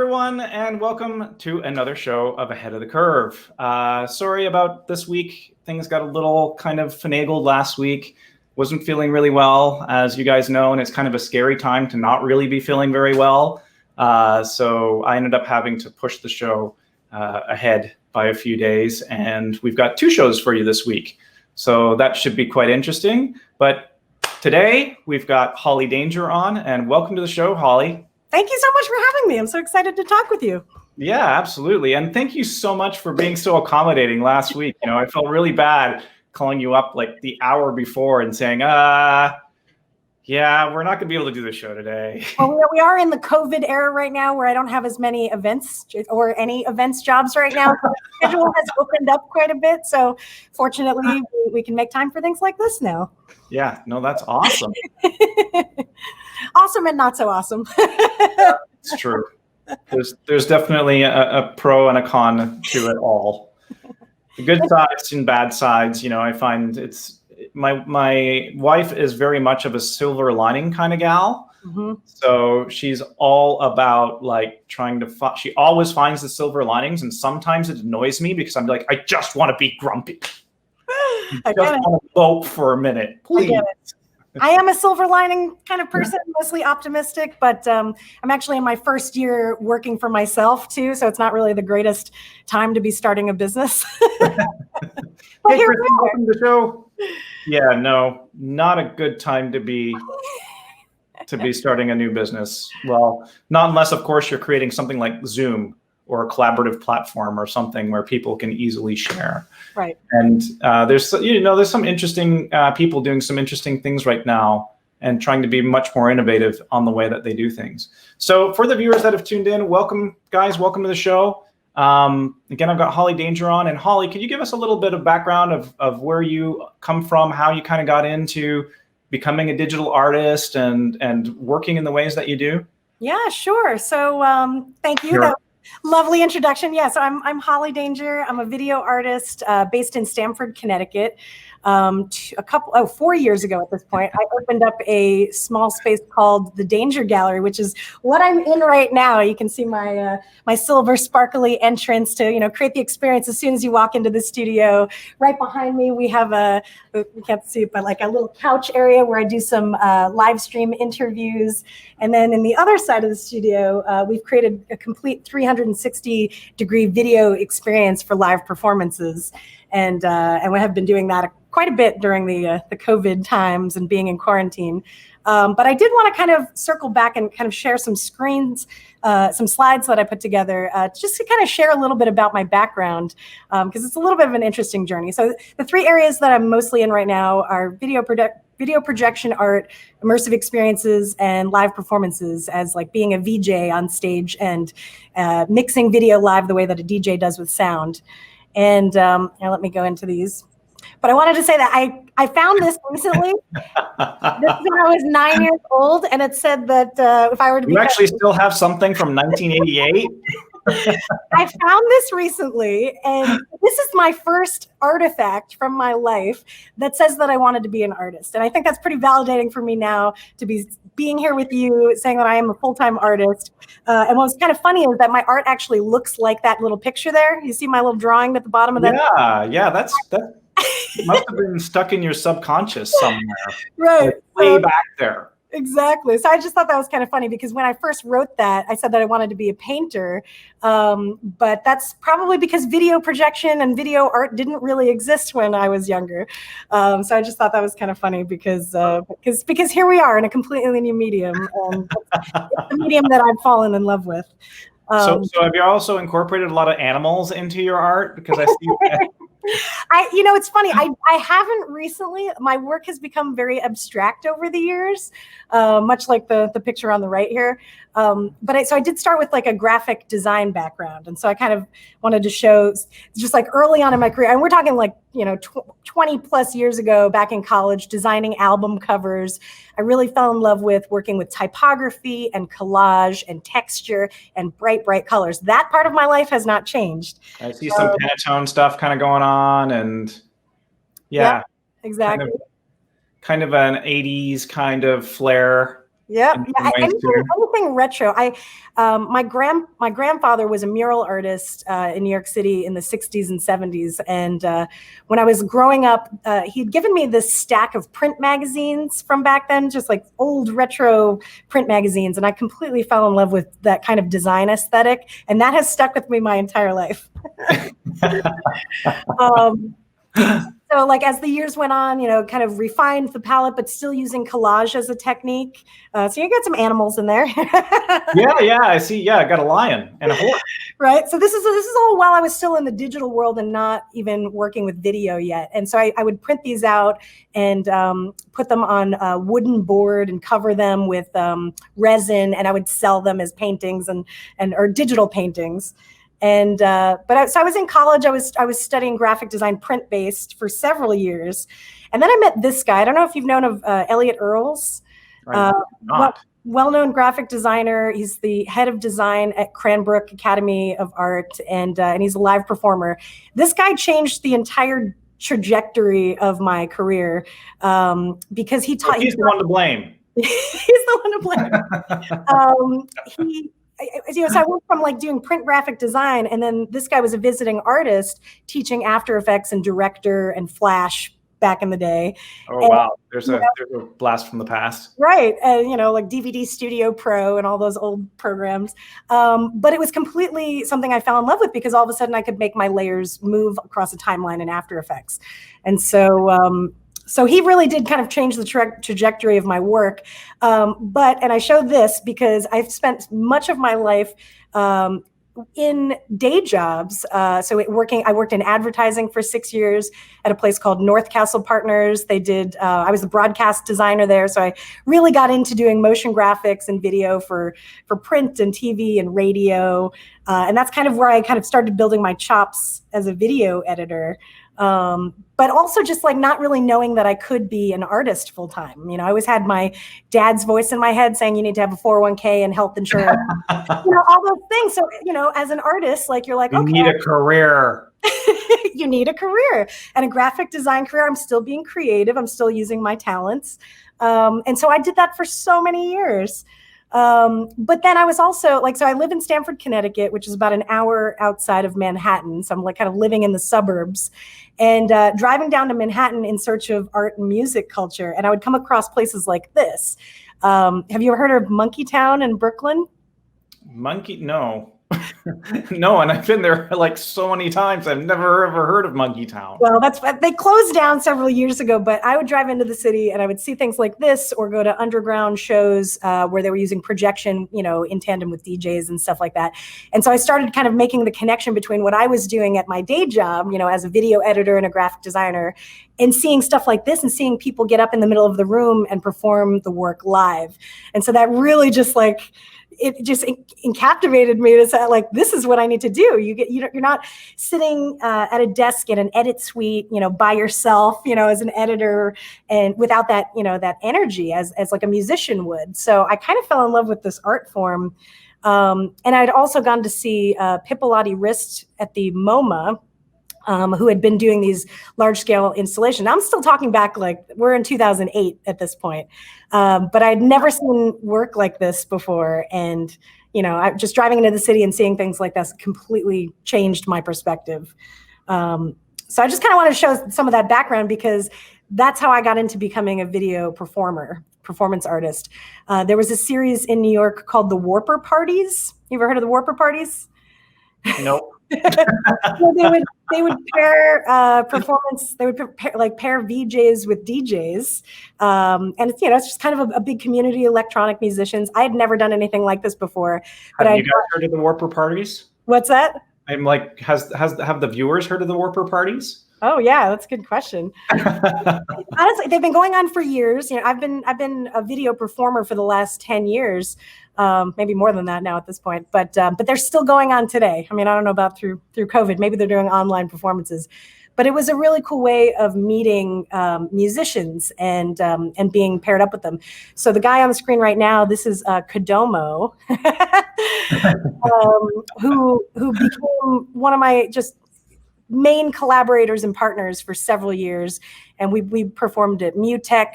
everyone, and welcome to another show of Ahead of the Curve. Sorry about this week. Things got a little kind of finagled last week. Wasn't feeling really well, as you guys know, and it's kind of a scary time to not really be feeling very well. So I ended up having to push the show ahead by a few days, and we've got two shows for you this week. So that should be quite interesting. But today we've got Holly Danger on, and welcome to the show, Holly. Thank you so much for having me. I'm so excited to talk with you. Yeah, absolutely. And thank you so much for being so accommodating last week. You know, I felt really bad calling you up like the hour before and saying, yeah, we're not going to be able to do the show today. Well, we are in the COVID era right now where I don't have as many events or any events jobs right now. So the schedule has opened up quite a bit. So fortunately, we can make time for things like this now. Yeah, no, that's awesome. Awesome and not so awesome. It's true. There's definitely a pro and a con to it all. The good sides and bad sides, you know, I find it's my wife is very much of a silver lining kind of gal. Mm-hmm. So she's all about like trying to she always finds the silver linings, and sometimes it annoys me because I'm like, I just want to be grumpy. I just want to vote for a minute, please. I am a silver lining kind of person, mostly optimistic, but I'm actually in my first year working for myself too, so it's not really the greatest time to be starting a business. Hey, Kristen, welcome to the show. Yeah, no, not a good time to be starting a new business. Well, not unless, of course, you're creating something like Zoom or a collaborative platform or something where people can easily share. Right. And there's some interesting people doing some interesting things right now and trying to be much more innovative on the way that they do things. So for the viewers that have tuned in, welcome, guys. Welcome to the show. Again, I've got Holly Danger on. And Holly, could you give us a little bit of background of where you come from, how you kind of got into becoming a digital artist and working in the ways that you do? Yeah, sure. So thank you. Sure. Lovely introduction. Yes, I'm Holly Danger. I'm a video artist based in Stamford, Connecticut. 4 years ago at this point, I opened up a small space called the Danger Gallery, which is what I'm in right now. You can see my my silver sparkly entrance to create the experience as soon as you walk into the studio. Right behind me, we have we can't see it, but like a little couch area where I do some live stream interviews. And then in the other side of the studio, we've created a complete 360-degree video experience for live performances. And we have been doing that quite a bit during the COVID times and being in quarantine. But I did want to kind of circle back and kind of share some screens, some slides that I put together just to kind of share a little bit about my background, because it's a little bit of an interesting journey. So the three areas that I'm mostly in right now are video projection art, immersive experiences, and live performances, as like being a VJ on stage and mixing video live the way that a DJ does with sound. And now let me go into these. But I wanted to say that I found this recently. This is when I was 9 years old, and it said that if I were to be— You actually still have something from 1988? I found this recently, and this is my first artifact from my life that says that I wanted to be an artist. And I think that's pretty validating for me now to be being here with you, saying that I am a full-time artist. And what's kind of funny is that my art actually looks like that little picture there. You see my little drawing at the bottom of that? Yeah, that must have been stuck in your subconscious somewhere. Right. Like way back there. Exactly. So I just thought that was kind of funny because when I first wrote that, I said that I wanted to be a painter. But that's probably because video projection and video art didn't really exist when I was younger. So I just thought that was kind of funny because here we are in a completely new medium. It's the medium that I've fallen in love with. So have you also incorporated a lot of animals into your art? Because I see it's funny. I haven't recently. My work has become very abstract over the years, much like the picture on the right here. So I did start with like a graphic design background. And so I kind of wanted to show just like early on in my career, and we're talking like, 20 plus years ago, back in college, designing album covers. I really fell in love with working with typography and collage and texture and bright colors. That part of my life has not changed. I see some Pantone stuff kind of going on, and yeah, exactly. Kind of an 80s kind of flair. Yep. And Yeah. ways to- Anything retro. My grandfather was a mural artist in New York City in the 60s and 70s. And when I was growing up, he'd given me this stack of print magazines from back then, just like old retro print magazines. And I completely fell in love with that kind of design aesthetic. And that has stuck with me my entire life. So like as the years went on, kind of refined the palette, but still using collage as a technique. So you got some animals in there. Yeah, I see. Yeah, I got a lion and a horse. Right. So this is all while I was still in the digital world and not even working with video yet. And so I would print these out and put them on a wooden board and cover them with resin, and I would sell them as paintings or digital paintings. And so I was in college. I was studying graphic design, print based, for several years, and then I met this guy. I don't know if you've known of Elliot Earls, well-known graphic designer. He's the head of design at Cranbrook Academy of Art, and he's a live performer. This guy changed the entire trajectory of my career because he taught. He's the one to blame. He's the one to blame. So I went from like doing print graphic design, and then this guy was a visiting artist teaching After Effects and Director and Flash back in the day. Oh, and, wow. There's a blast from the past. Right. And, like DVD Studio Pro and all those old programs. But it was completely something I fell in love with because all of a sudden I could make my layers move across a timeline in After Effects. And so he really did kind of change the trajectory of my work. And I show this because I've spent much of my life in day jobs. I worked in advertising for 6 years at a place called North Castle Partners. I was the broadcast designer there. So I really got into doing motion graphics and video for print and TV and radio. And that's kind of where I kind of started building my chops as a video editor. But also just like not really knowing that I could be an artist full time. I always had my dad's voice in my head saying you need to have a 401k and health insurance, all those things. So, as an artist, like you're like, you need a career. You need a career and a graphic design career. I'm still being creative. I'm still using my talents. And so I did that for so many years. But then I was also so I live in Stamford, Connecticut, which is about an hour outside of Manhattan. So I'm like kind of living in the suburbs and driving down to Manhattan in search of art and music culture. And I would come across places like this. Have you ever heard of Monkey Town in Brooklyn? No. No, and I've been there like so many times. I've never ever heard of Monkey Town. Well, they closed down several years ago, but I would drive into the city and I would see things like this or go to underground shows where they were using projection, in tandem with DJs and stuff like that. And so I started kind of making the connection between what I was doing at my day job, as a video editor and a graphic designer, and seeing stuff like this and seeing people get up in the middle of the room and perform the work live. And so that really just it just captivated me to say, like, this is what I need to do. You're not sitting at a desk in an edit suite, by yourself, as an editor and without that, that energy as like a musician would. So I kind of fell in love with this art form. And I'd also gone to see Pipolati Rist at the MoMA, who had been doing these large-scale installations. I'm still talking back, like we're in 2008 at this point, but I'd never seen work like this before. And, I just driving into the city and seeing things like this completely changed my perspective. So I just kind of want to show some of that background because that's how I got into becoming a video performance artist. There was a series in New York called The Warper Parties. You ever heard of The Warper Parties? Nope. Well, they would pair performance. They would pair VJs with DJs, and it's just kind of a big community of electronic musicians. I had never done anything like this before. But have you guys heard of the Warper Parties? What's that? I'm like, have the viewers heard of the Warper Parties? Oh yeah, that's a good question. Honestly, they've been going on for years. I've been a video performer for the last 10 years. Maybe more than that now at this point, but they're still going on today. I mean, I don't know about through COVID, maybe they're doing online performances, but it was a really cool way of meeting musicians and being paired up with them. So the guy on the screen right now, this is Kodomo, who became one of my just main collaborators and partners for several years. And we performed at Mutech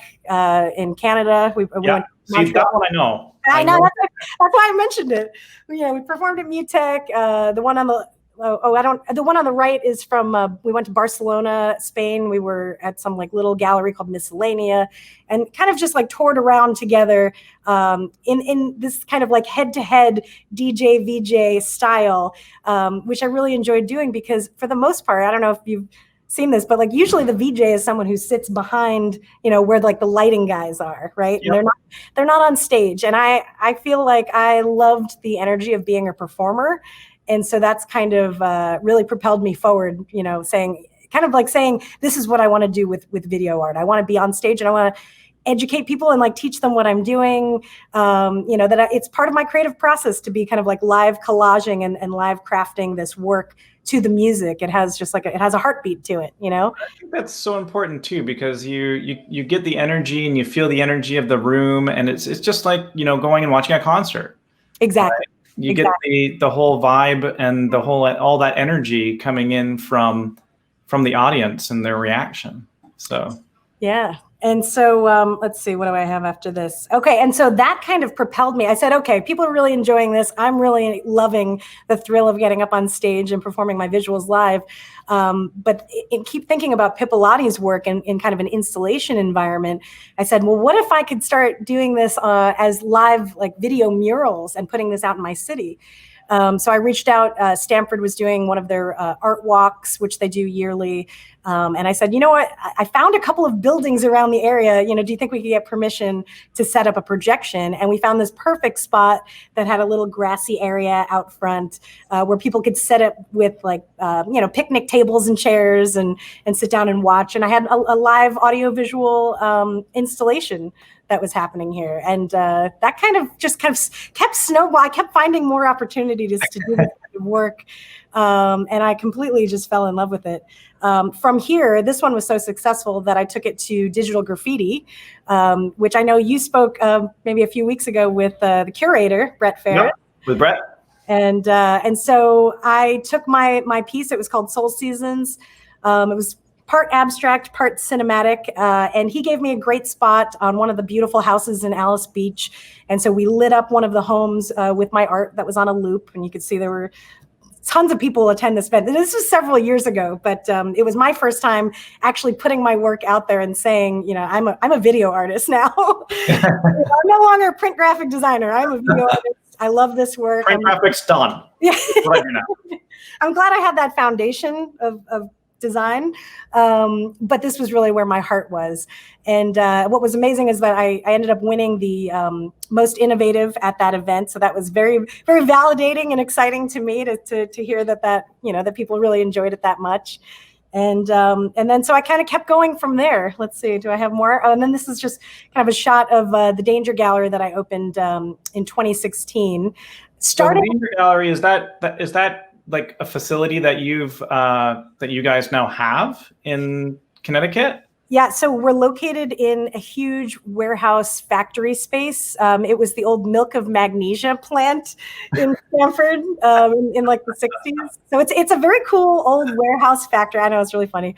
in Canada. We went to See, that one I know. I know. That's why I mentioned it. Yeah, we performed at Mutec. The one on the the one on the right is from. We went to Barcelona, Spain. We were at some like little gallery called Miscellanea, and kind of just like toured around together in this kind of like head-to-head DJ VJ style, which I really enjoyed doing because for the most part, I don't know if you've seen this, but like usually the VJ is someone who sits behind, where like the lighting guys are, right? Yep. And they're not on stage. And I feel like I loved the energy of being a performer. And so that's kind of really propelled me forward, saying, this is what I want to do with video art. I want to be on stage and I want to educate people and like teach them what I'm doing. It's part of my creative process to be kind of like live collaging and live crafting this work to the music. It has just like it has a heartbeat to it, I think that's so important too, because you get the energy and you feel the energy of the room, and it's just like, going and watching a concert. Exactly. Right? You get the whole vibe and all that energy coming in from the audience and their reaction. So yeah. And so let's see, what do I have after this? Okay, and so that kind of propelled me. I said, okay, people are really enjoying this. I'm really loving the thrill of getting up on stage and performing my visuals live. But keep thinking about Pippolotti's work in kind of an installation environment. I said, well, what if I could start doing this as live like video murals and putting this out in my city? So I reached out. Stanford was doing one of their art walks, which they do yearly. And I said, you know what? I found a couple of buildings around the area. Do you think we could get permission to set up a projection? And we found this perfect spot that had a little grassy area out front where people could set up with like, picnic tables and chairs and sit down and watch. And I had a live audiovisual installation that was happening here. And that kind of kept snowballing. I kept finding more opportunities to do this kind of work. And I completely just fell in love with it. From here, this one was so successful that I took it to digital graffiti, which I know you spoke maybe a few weeks ago with the curator, Brett Ferris. Yep, with Brett. And so I took my piece. It was called Soul Seasons. It was part abstract, part cinematic. And he gave me a great spot on one of the beautiful houses in Alice Beach. And so we lit up one of the homes with my art that was on a loop. And you could see there were tons of people attend this event. This was several years ago, but it was my first time actually putting my work out there and saying, I'm a video artist now. I'm no longer a print graphic designer. I'm a video artist. I love this work. Print graphics done. Yeah. Right now. I'm glad I had that foundation of design, but this was really where my heart was. And what was amazing is that I ended up winning the most innovative at that event. So that was very, very validating and exciting to me to hear that people really enjoyed it that much. And then so I kind of kept going from there. Let's see, do I have more? Oh, and then this is just kind of a shot of the Danger Gallery that I opened in 2016. So the Danger Gallery, is that like a facility that you guys now have in Connecticut? Yeah, so we're located in a huge warehouse factory space. It was the old Milk of Magnesia plant in Stanford in like the 60s. So it's a very cool old warehouse factory. I know, it's really funny.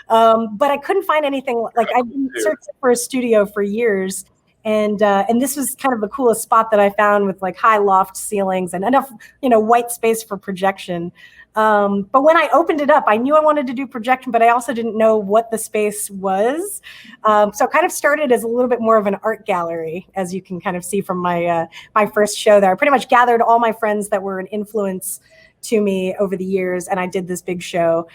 But I couldn't find anything, like I've been searching for a studio for years. And this was kind of the coolest spot that I found, with like high loft ceilings and enough, white space for projection. But when I opened it up, I knew I wanted to do projection, but I also didn't know what the space was. So it kind of started as a little bit more of an art gallery, as you can kind of see from my first show there. I pretty much gathered all my friends that were an influence to me over the years, and I did this big show.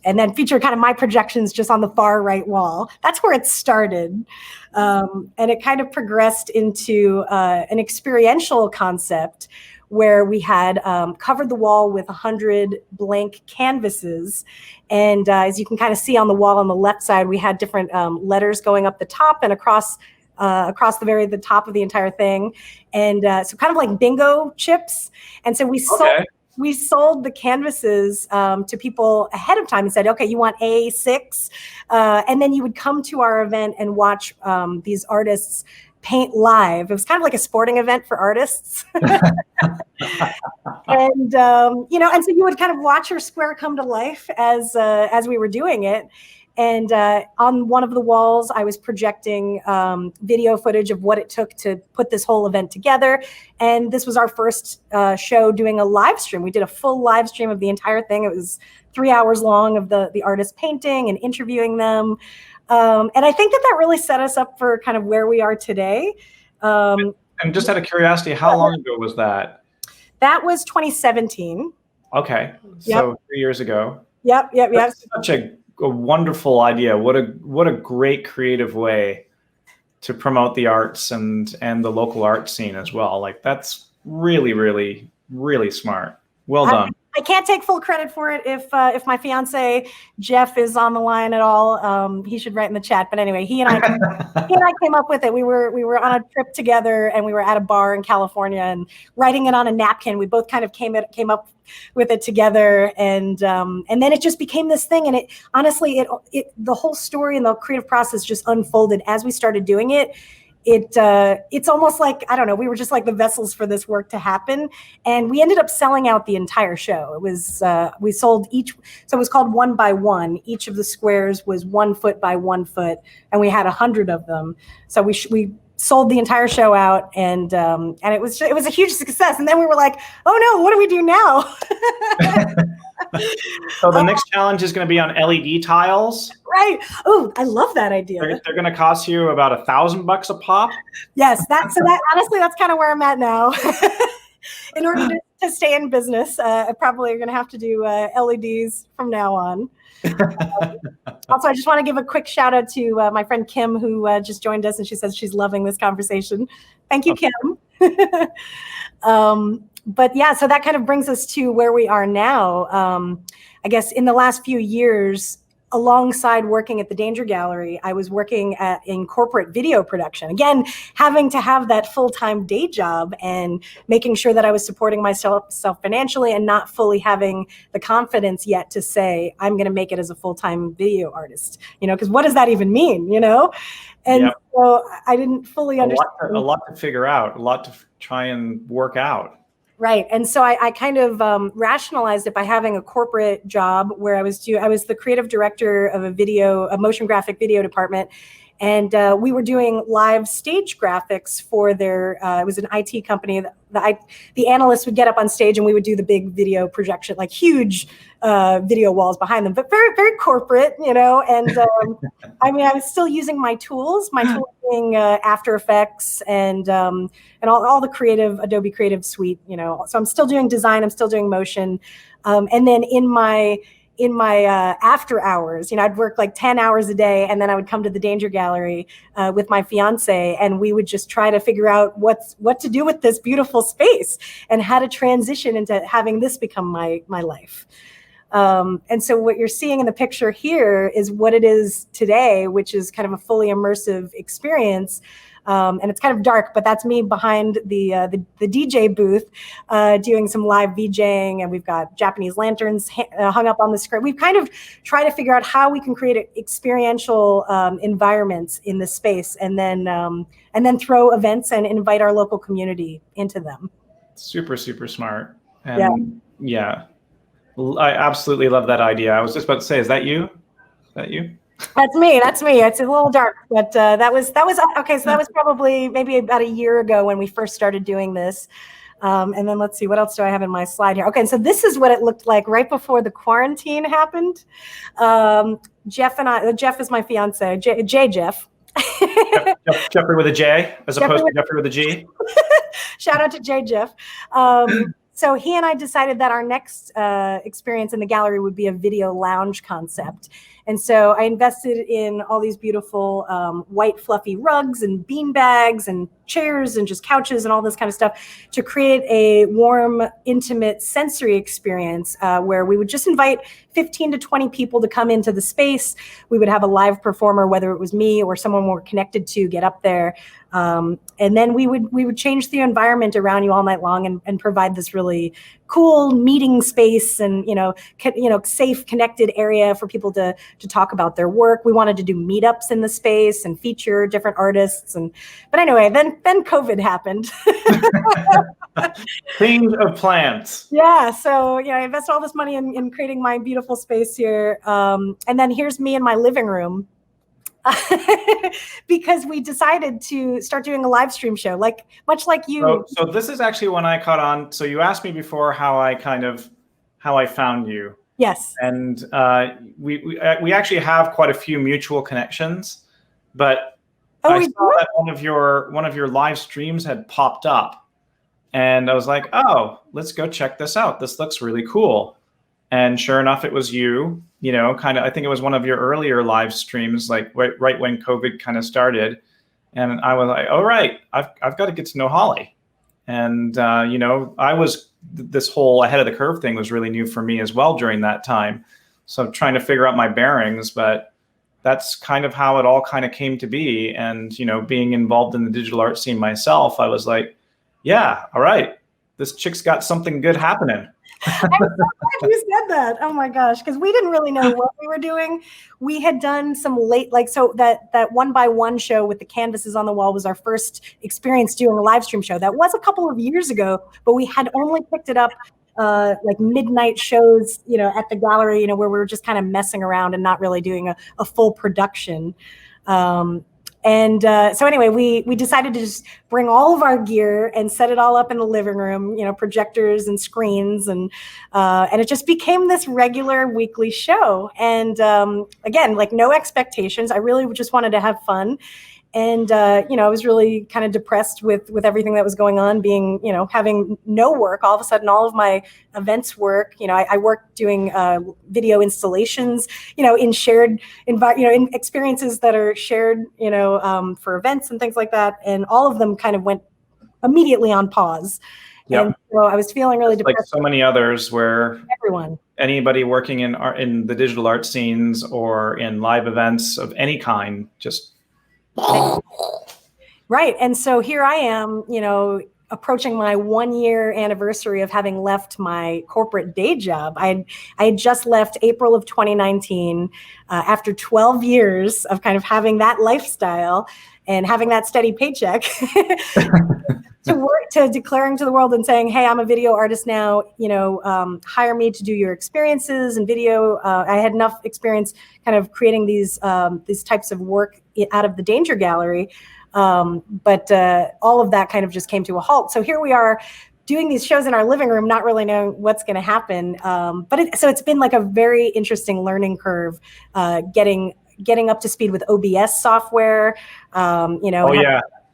And then featured kind of my projections just on the far right wall. That's where it started. And it kind of progressed into an experiential concept where we had covered the wall with 100 blank canvases. And as you can kind of see on the wall on the left side, we had different letters going up the top and across the top of the entire thing. And so kind of like bingo chips. And so we sold the canvases to people ahead of time and said, okay, you want A6? And then you would come to our event and watch these artists paint live. It was kind of like a sporting event for artists. And, and so you would kind of watch your square come to life as we were doing it. And on one of the walls, I was projecting video footage of what it took to put this whole event together. And this was our first show doing a live stream. We did a full live stream of the entire thing. It was 3 hours long of the artist painting and interviewing them. And I think that really set us up for kind of where we are today. And just out of curiosity, how long ago was that? That was 2017. Okay, so 3 years ago. Yep. That's such a wonderful idea. What a great creative way to promote the arts and the local art scene as well. Like, that's really, really, really smart. Well done. I can't take full credit for it. If my fiance Jeff is on the line at all, he should write in the chat. But anyway, he and I came up with it. We were on a trip together, and we were at a bar in California and writing it on a napkin. We both kind of came up with it together, and then it just became this thing. And it honestly, the whole story and the creative process just unfolded as we started doing it. It's almost like, I don't know, we were just like the vessels for this work to happen. And we ended up selling out the entire show. It was, we sold each, so it was called 1 by 1. Each of the squares was 1 foot by 1 foot, and we had 100 of them. So we sold the entire show out, and it was a huge success. And then we were like, oh no, what do we do now? So the next challenge is going to be on LED tiles. Right. Oh, I love that idea. They're going to cost you about $1,000 a pop. Yes, honestly, that's kind of where I'm at now. In order to stay in business, I probably are going to have to do LEDs from now on. Also, I just want to give a quick shout out to my friend Kim, who just joined us, and she says she's loving this conversation. Thank you, Kim. But yeah, so that kind of brings us to where we are now. I guess in the last few years, alongside working at the Danger Gallery, I was working in corporate video production. Again, having to have that full-time day job and making sure that I was supporting myself financially and not fully having the confidence yet to say, I'm going to make it as a full-time video artist, because what does that even mean, And so I didn't fully understand. A lot to figure out, a lot to try and work out. Right. And so I kind of rationalized it by having a corporate job where I was the creative director of a motion graphic video department. And we were doing live stage graphics for their, it was an IT company. The analysts would get up on stage and we would do the big video projection, like huge video walls behind them, but very, very corporate, And I was still using my tools being After Effects and all the creative, Adobe Creative Suite, So I'm still doing design, I'm still doing motion. And then in my after hours, I'd work like 10 hours a day, and then I would come to the Danger Gallery with my fiance, and we would just try to figure out what to do with this beautiful space and how to transition into having this become my life. And so what you're seeing in the picture here is what it is today, which is kind of a fully immersive experience. And it's kind of dark, but that's me behind the DJ booth doing some live VJing, and we've got Japanese lanterns hung up on the screen. We've kind of tried to figure out how we can create experiential environments in this space, and then throw events and invite our local community into them. Super, super smart. And yeah, I absolutely love that idea. I was just about to say, is that you? That's me. It's a little dark, but that was okay. So that was probably maybe about a year ago when we first started doing this. And then let's see, what else do I have in my slide here? Okay, so this is what it looked like right before the quarantine happened. Jeff is my fiance, Jeff. Jeffrey with a J as opposed to Jeffrey with a G. Shout out to Jeff. So he and I decided that our next experience in the gallery would be a video lounge concept. And so I invested in all these beautiful white fluffy rugs and bean bags and chairs and just couches and all this kind of stuff to create a warm, intimate sensory experience where we would just invite 15 to 20 people to come into the space. We would have a live performer, whether it was me or someone we're connected to, get up there. And then we would change the environment around you all night long and provide this really cool meeting space and safe, connected area for people to talk about their work. We wanted to do meetups in the space and feature different artists. But anyway, then COVID happened. Change of plans. Yeah, so I invested all this money in creating my beautiful space here, and then here's me in my living room. Because we decided to start doing a live stream show, much like you. So this is actually when I caught on. So you asked me before how I found you. Yes. And we actually have quite a few mutual connections, but I saw that one of your live streams had popped up, and I was like, oh, let's go check this out. This looks really cool. And sure enough, it was you. I think it was one of your earlier live streams, like right when COVID kind of started. And I was like, all right, I've got to get to know Holly. And this whole ahead of the curve thing was really new for me as well during that time. So I'm trying to figure out my bearings, but that's kind of how it all kind of came to be. And being involved in the digital art scene myself, I was like, yeah, all right, this chick's got something good happening. I'm so glad you said that. Oh my gosh, because we didn't really know what we were doing. We had done some late, so that 1x1 show with the canvases on the wall was our first experience doing a live stream show. That was a couple of years ago, but we had only picked it up like midnight shows, at the gallery, where we were just kind of messing around and not really doing a full production. So anyway, we decided to just bring all of our gear and set it all up in the living room, projectors and screens, and it just became this regular weekly show. And again, like no expectations. I really just wanted to have fun. And, I was really kind of depressed with everything that was going on, being, having no work. All of a sudden, all of my events work. I work doing video installations, in shared in experiences that are shared, for events and things like that. And all of them kind of went immediately on pause. Yep. And so I was feeling really depressed. Like so many others where everyone, anybody working in the digital art scenes or in live events of any kind, just right. And so here I am, approaching my 1-year anniversary of having left my corporate day job. I had just left April of 2019 after 12 years of kind of having that lifestyle and having that steady paycheck to declaring to the world and saying, hey, I'm a video artist now, hire me to do your experiences and video. I had enough experience kind of creating these types of work out of the Danger Gallery. But all of that kind of just came to a halt. So here we are doing these shows in our living room, not really knowing what's going to happen. So it's been like a very interesting learning curve, getting up to speed with OBS software,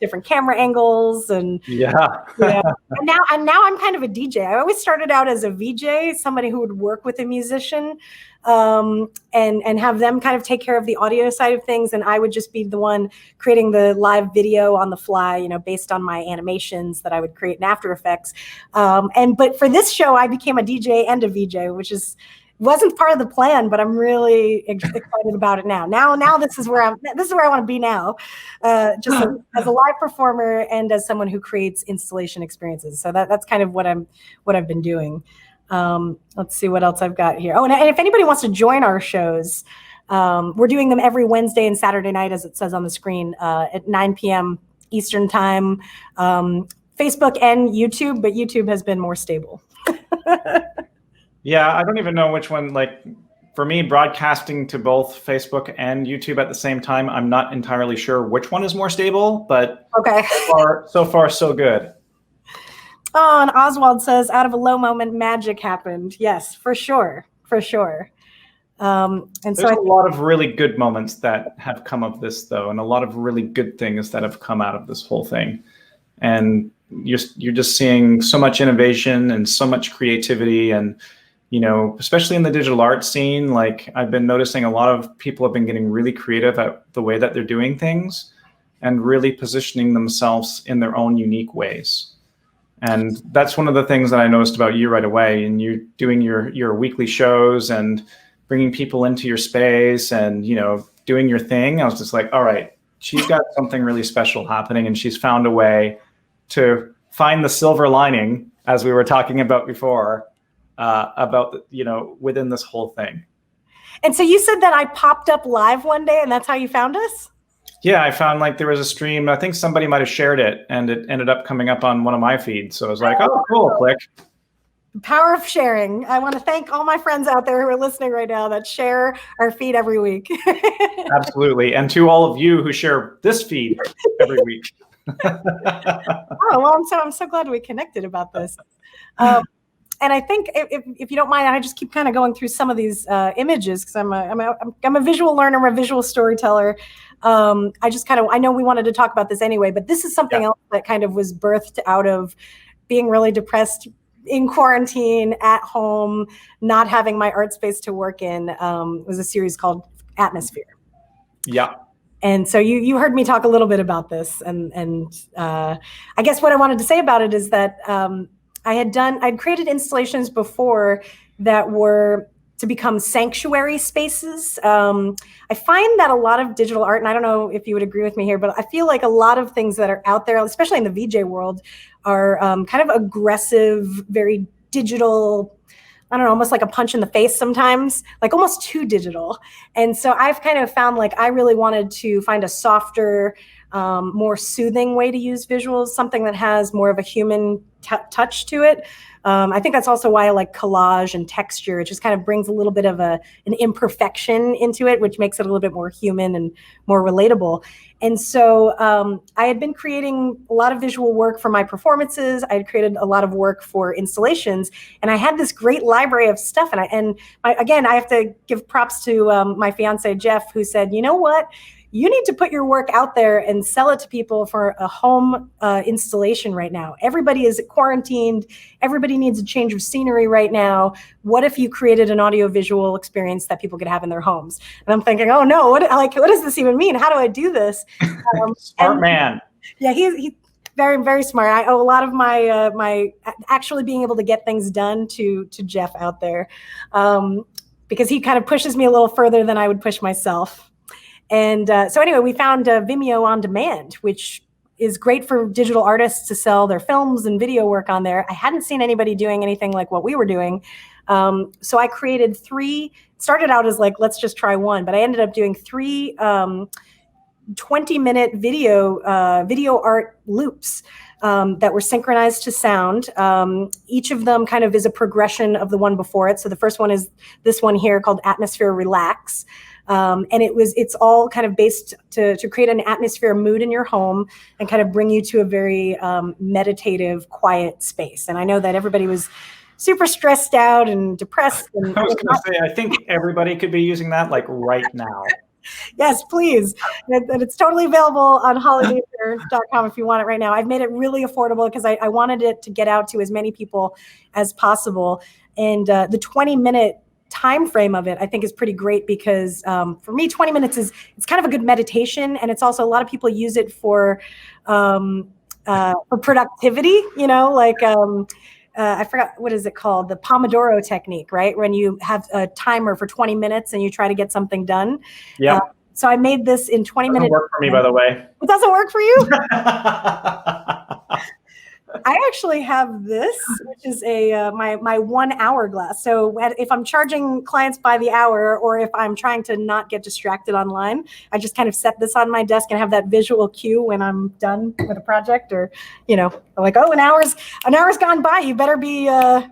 different camera angles and and now I'm kind of a DJ. I always started out as a VJ, somebody who would work with a musician, and have them kind of take care of the audio side of things, and I would just be the one creating the live video on the fly, based on my animations that I would create in After Effects. But for this show, I became a DJ and a VJ, which wasn't part of the plan, but I'm really excited about it now. Now this is where I want to be now, just as a live performer and as someone who creates installation experiences. So that's kind of what I've been doing. Let's see what else I've got here. Oh, and if anybody wants to join our shows, we're doing them every Wednesday and Saturday night, as it says on the screen, at 9 p.m. Eastern time, Facebook and YouTube, but YouTube has been more stable. Yeah, I don't even know which one, like for me, broadcasting to both Facebook and YouTube at the same time, I'm not entirely sure which one is more stable, but okay. so far, so good. Oh, and Oswald says, out of a low moment, magic happened. Yes, for sure. And there's so a lot of really good moments that have come of this, though, and a lot of really good things that have come out of this whole thing. And you're just seeing so much innovation and so much creativity, and especially in the digital art scene, like I've been noticing a lot of people have been getting really creative at the way that they're doing things and really positioning themselves in their own unique ways. And that's one of the things that I noticed about you right away. And you doing your weekly shows and bringing people into your space and, doing your thing. I was just like, all right, she's got something really special happening, and she's found a way to find the silver lining, as we were talking about before, within this whole thing. And so you said that I popped up live one day and that's how you found us? Yeah, I found like there was a stream. I think somebody might have shared it, and it ended up coming up on one of my feeds. So I was like, oh, cool, click. The power of sharing. I want to thank all my friends out there who are listening right now that share our feed every week. Absolutely. And to all of you who share this feed every week. Oh, well, I'm so glad we connected about this. And I think if you don't mind, I just keep kind of going through some of these images because I'm a visual learner, I'm a visual storyteller. I know we wanted to talk about this anyway, but this is something else that kind of was birthed out of being really depressed in quarantine at home, not having my art space to work in. Was a series called Atmosphere. Yeah. And so you heard me talk a little bit about this, and I guess what I wanted to say about it is that I'd created installations before that were to become sanctuary spaces. I find that a lot of digital art, and I don't know if you would agree with me here, but I feel like a lot of things that are out there, especially in the VJ world, are kind of aggressive, very digital, I don't know, almost like a punch in the face sometimes, like almost too digital. And so I've kind of found like I really wanted to find a softer, more soothing way to use visuals, something that has more of a human touch to it. I think that's also why I like collage and texture. It just kind of brings a little bit of an imperfection into it, which makes it a little bit more human and more relatable. And so I had been creating a lot of visual work for my performances. I had created a lot of work for installations, and I had this great library of stuff. And I have to give props to my fiance, Jeff, who said, you know what? You need to put your work out there and sell it to people for a home installation right now. Everybody is quarantined. Everybody needs a change of scenery right now. What if you created an audiovisual experience that people could have in their homes? And I'm thinking, oh no, what does this even mean? How do I do this? Smart man. Yeah, he's very, very smart. I owe a lot of my actually being able to get things done to Jeff out there, because he kind of pushes me a little further than I would push myself. And so anyway, we found Vimeo on Demand, which is great for digital artists to sell their films and video work on there. I hadn't seen anybody doing anything like what we were doing. So I created started out as like, let's just try one, but I ended up doing 3 20-minute video art loops that were synchronized to sound. Each of them kind of is a progression of the one before it. So the first one is this one here called Atmosphere Relax. And it's all kind of based to create an atmosphere mood in your home and kind of bring you to a very meditative, quiet space. And I know that everybody was super stressed out and depressed. And I was going to say, I think everybody could be using that like right now. Yes, please. And it's totally available on hollydanger.com if you want it right now. I've made it really affordable because I wanted it to get out to as many people as possible. And the 20-minute time frame of it, I think, is pretty great because for me, 20 minutes it's kind of a good meditation, and it's also a lot of people use it for productivity. You know, like I forgot what is it called, the Pomodoro technique, right? When you have a timer for 20 minutes and you try to get something done. Yeah. So I made this in 20 minutes. Doesn't work for me, by the way. It doesn't work for you? I actually have this, which is my 1 hour glass. So if I'm charging clients by the hour, or if I'm trying to not get distracted online, I just kind of set this on my desk and have that visual cue when I'm done with a project, or, you know, like, oh, an hour's gone by. You better be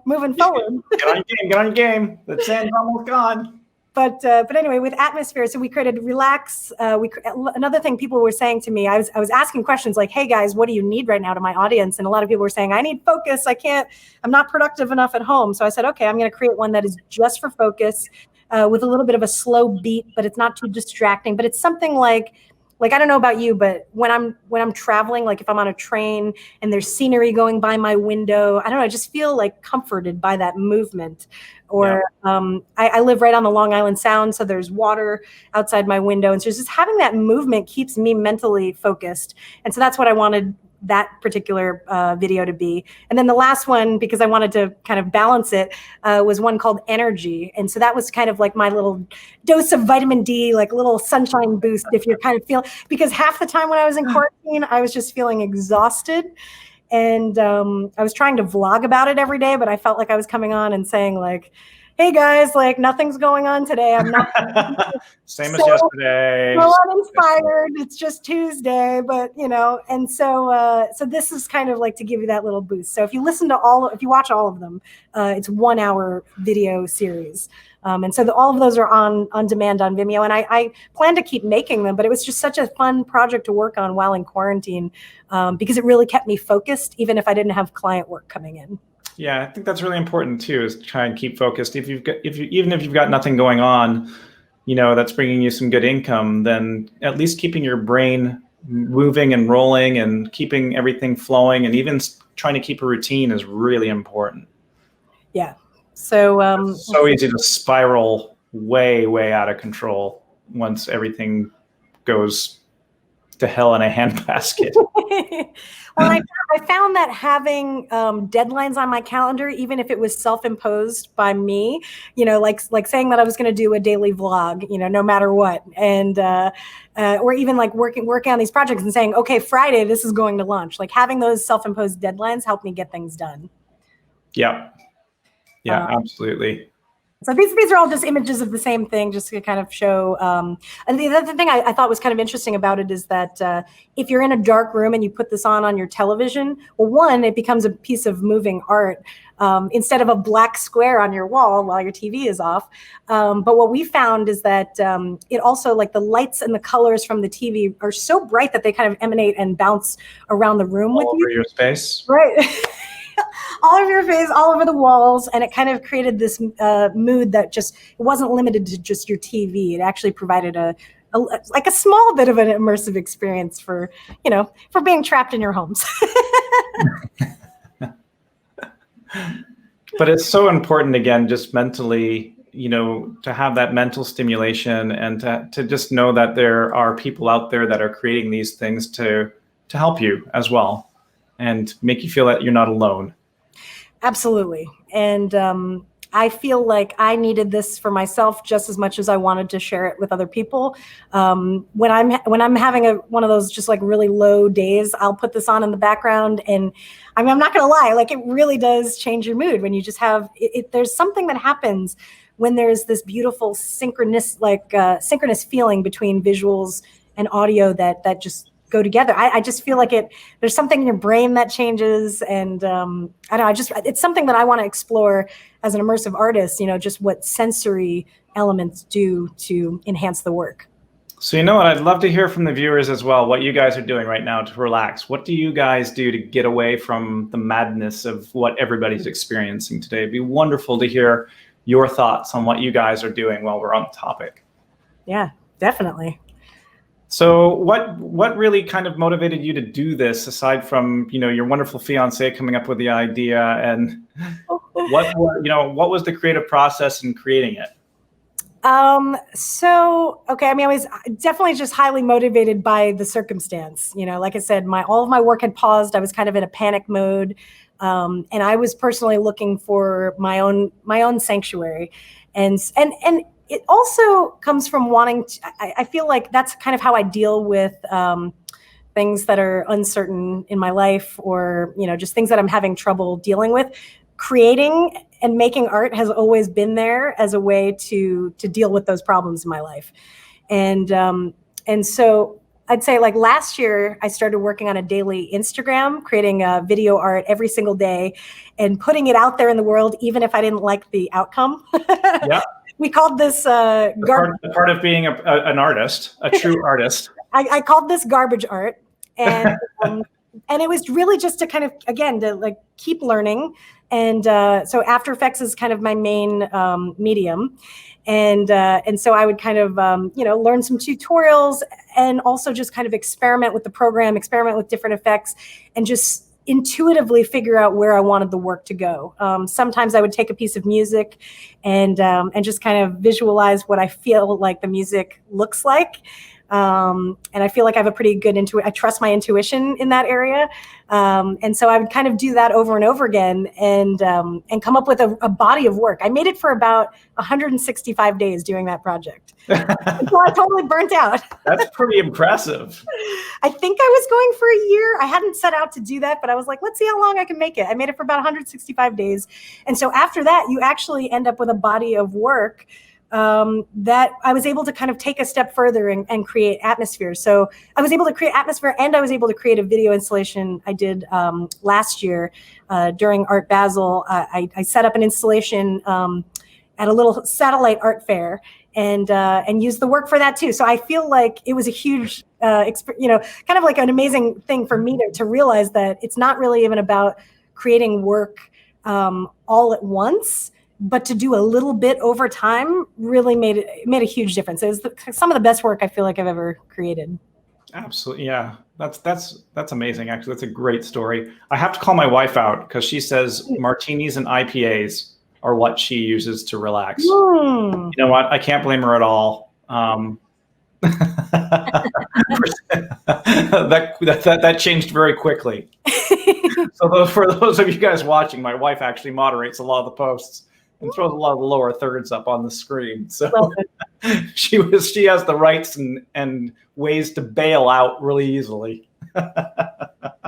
moving forward. Get on your game. The sand's almost gone. But anyway, with Atmosphere, so we created Relax. Another thing people were saying to me, I was asking questions like, hey guys, what do you need right now to my audience? And a lot of people were saying, I need focus. I'm not productive enough at home. So I said, okay, I'm going to create one that is just for focus, with a little bit of a slow beat, but it's not too distracting. But it's something like I don't know about you, but when I'm traveling, like if I'm on a train and there's scenery going by my window, I don't know, I just feel like comforted by that movement. Or I live right on the Long Island Sound, so there's water outside my window. And so just having that movement keeps me mentally focused. And so that's what I wanted that particular video to be. And then the last one, because I wanted to kind of balance it, was one called Energy. And so that was kind of like my little dose of vitamin D, like a little sunshine boost if you're kind of because half the time when I was in quarantine, I was just feeling exhausted. And I was trying to vlog about it every day, but I felt like I was coming on and saying like, hey guys, like nothing's going on today. I'm not Same as yesterday. so uninspired. It's just Tuesday, but and so this is kind of like to give you that little boost. So if you if you watch all of them, it's 1 hour video series. And so all of those are on demand on Vimeo. And I plan to keep making them, but it was just such a fun project to work on while in quarantine, because it really kept me focused, even if I didn't have client work coming in. Yeah, I think that's really important too, is to try and keep focused. Even if you've got nothing going on, that's bringing you some good income, then at least keeping your brain moving and rolling and keeping everything flowing and even trying to keep a routine is really important. Yeah. So it's so easy to spiral way out of control once everything goes to hell in a handbasket. Well, I found that having deadlines on my calendar, even if it was self-imposed by me, like saying that I was going to do a daily vlog, no matter what, and or even like working on these projects and saying, okay, Friday this is going to launch. Like having those self-imposed deadlines helped me get things done. Yeah, absolutely. So these are all just images of the same thing, just to kind of show. And the other thing I thought was kind of interesting about it is that if you're in a dark room and you put this on your television, well, one, it becomes a piece of moving art instead of a black square on your wall while your TV is off. But what we found is that it also, like, the lights and the colors from the TV are so bright that they kind of emanate and bounce around the room with you. All over your space. Right. All over your face, all over the walls, and it kind of created this mood that it wasn't limited to just your TV. It actually provided a small bit of an immersive experience for being trapped in your homes. But it's so important, again, just mentally, to have that mental stimulation and to just know that there are people out there that are creating these things to help you as well and make you feel that you're not alone. Absolutely. And I feel like I needed this for myself just as much as I wanted to share it with other people. When I'm having one of those just like really low days, I'll put this on in the background, and I'm not going to lie, like, it really does change your mood when you just have it. There's something that happens when there's this beautiful synchronous feeling between visuals and audio that just go together. I just feel like there's something in your brain that changes. And I don't know, it's something that I want to explore as an immersive artist, just what sensory elements do to enhance the work. So what, I'd love to hear from the viewers as well, what you guys are doing right now to relax. What do you guys do to get away from the madness of what everybody's experiencing today? It'd be wonderful to hear your thoughts on what you guys are doing while we're on the topic. Yeah, definitely. So what really kind of motivated you to do this, aside from, your wonderful fiance coming up with the idea, and what was the creative process in creating it? Okay. I was definitely just highly motivated by the circumstance. Like I said, all of my work had paused. I was kind of in a panic mode. And I was personally looking for my own sanctuary, and it also comes from wanting to, I feel like that's kind of how I deal with things that are uncertain in my life, or, just things that I'm having trouble dealing with. Creating and making art has always been there as a way to deal with those problems in my life. And so I'd say, like, last year, I started working on a daily Instagram, creating video art every single day and putting it out there in the world, even if I didn't like the outcome. Yeah. We called this part of being an artist, a true artist. I called this garbage art, and and it was really just to kind of, again, to like keep learning. And so After Effects is kind of my main medium, and so I would kind of learn some tutorials, and also just kind of experiment with the program, experiment with different effects, and just intuitively figure out where I wanted the work to go. Sometimes I would take a piece of music and just kind of visualize what I feel like the music looks like. And I feel like I have a pretty good I trust my intuition in that area. And so I would kind of do that over and over again and come up with a body of work. I made it for about 165 days doing that project. So I totally burnt out. That's pretty impressive. I think I was going for a year. I hadn't set out to do that, but I was like, let's see how long I can make it. I made it for about 165 days. And so after that, you actually end up with a body of work that I was able to kind of take a step further and create atmosphere. So I was able to create atmosphere, and I was able to create a video installation I did last year during Art Basel. I set up an installation at a little satellite art fair and used the work for that too. So I feel like it was a huge, kind of like an amazing thing for me to realize that it's not really even about creating work all at once, but to do a little bit over time really made a huge difference. It was some of the best work I feel like I've ever created. Absolutely. Yeah. That's amazing. Actually, that's a great story. I have to call my wife out because she says martinis and IPAs are what she uses to relax. You know what? I can't blame her at all. That changed very quickly. So for those of you guys watching, my wife actually moderates a lot of the posts and throws a lot of the lower thirds up on the screen. So she has the rights and ways to bail out really easily.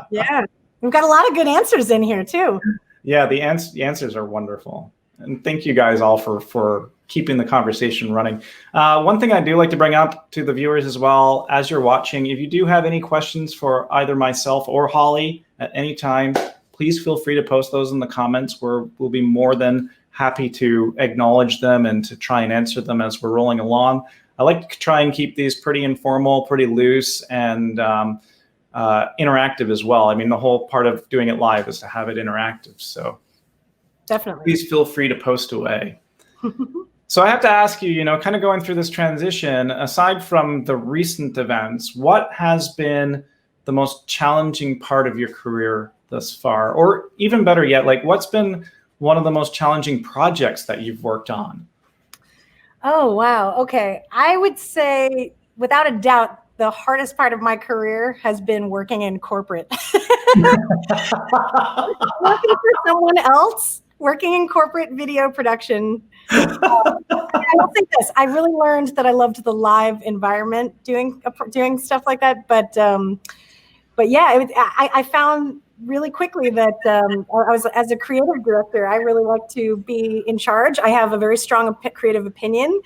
Yeah, we've got a lot of good answers in here too. Yeah, the answers are wonderful. And thank you guys all for keeping the conversation running. One thing I do like to bring up to the viewers as well, as you're watching, if you do have any questions for either myself or Holly at any time, please feel free to post those in the comments, where we'll be more than happy to acknowledge them and to try and answer them as we're rolling along. I like to try and keep these pretty informal, pretty loose, and interactive as well. I mean, the whole part of doing it live is to have it interactive. So definitely, please feel free to post away. So I have to ask you, kind of going through this transition, aside from the recent events, what has been the most challenging part of your career thus far? Or even better yet, like what's been one of the most challenging projects that you've worked on? Oh, wow. Okay. I would say, without a doubt, the hardest part of my career has been working in corporate. Working for someone else, working in corporate video production. I will say this: I really learned that I loved the live environment, doing stuff like that. But yeah, I found really quickly that as a creative director, I really like to be in charge. I have a very strong creative opinion,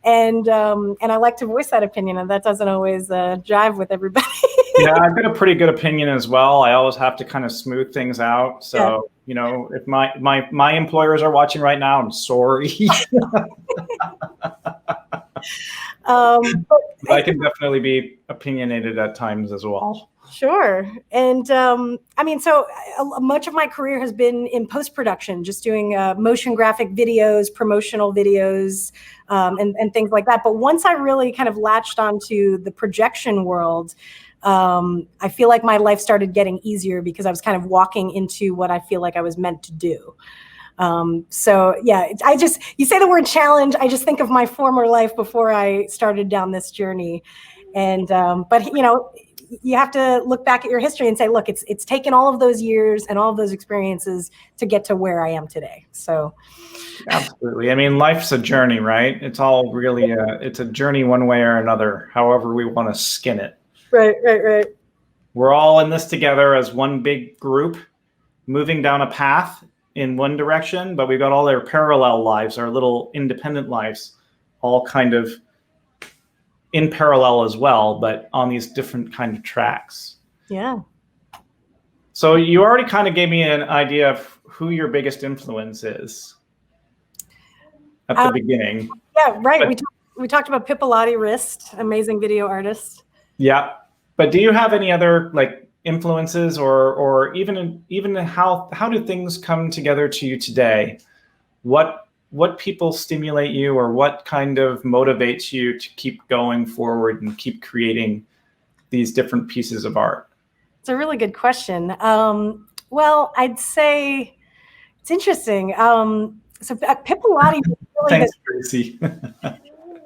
and I like to voice that opinion, and that doesn't always jive with everybody. Yeah, I've got a pretty good opinion as well. I always have to kind of smooth things out. So, if my employers are watching right now, I'm sorry. But I can definitely be opinionated at times as well. Sure. And so much of my career has been in post-production, just doing motion graphic videos, promotional videos, and things like that. But once I really kind of latched onto the projection world, I feel like my life started getting easier because I was kind of walking into what I feel like I was meant to do. So yeah, you say the word challenge, I just think of my former life before I started down this journey. And, but you have to look back at your history and say, look, it's taken all of those years and all of those experiences to get to where I am today. So absolutely. I mean, life's a journey, right? It's all really it's a journey one way or another, however we want to skin it. Right. We're all in this together as one big group, moving down a path in one direction, but we've got all their parallel lives, our little independent lives, all kind of in parallel as well, but on these different kind of tracks. Yeah. So you already kind of gave me an idea of who your biggest influence is at the beginning. Yeah, right. But we talked about Pipolati Wrist, amazing video artist. Yeah. But do you have any other like influences or even how do things come together to you today? What people stimulate you, or what kind of motivates you to keep going forward and keep creating these different pieces of art? It's a really good question. Well, I'd say it's interesting. So Pipolati was really Thanks, Tracy. Pipolati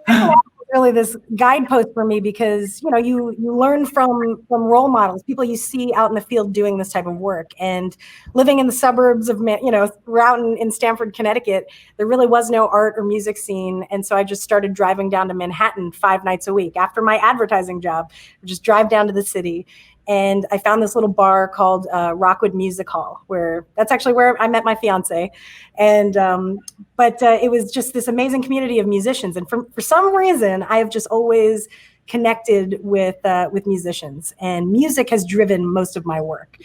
was really this guidepost for me because, you know, you learn from role models, people you see out in the field doing this type of work. And living in the suburbs of, you know, throughout in Stamford, Connecticut, there really was no art or music scene. And so I just started driving down to Manhattan 5 nights a week after my advertising job. I just drive down to the city. And I found this little bar called Rockwood Music Hall, where that's actually where I met my fiance. And but it was just this amazing community of musicians. And for some reason, I have just always connected with musicians, and music has driven most of my work.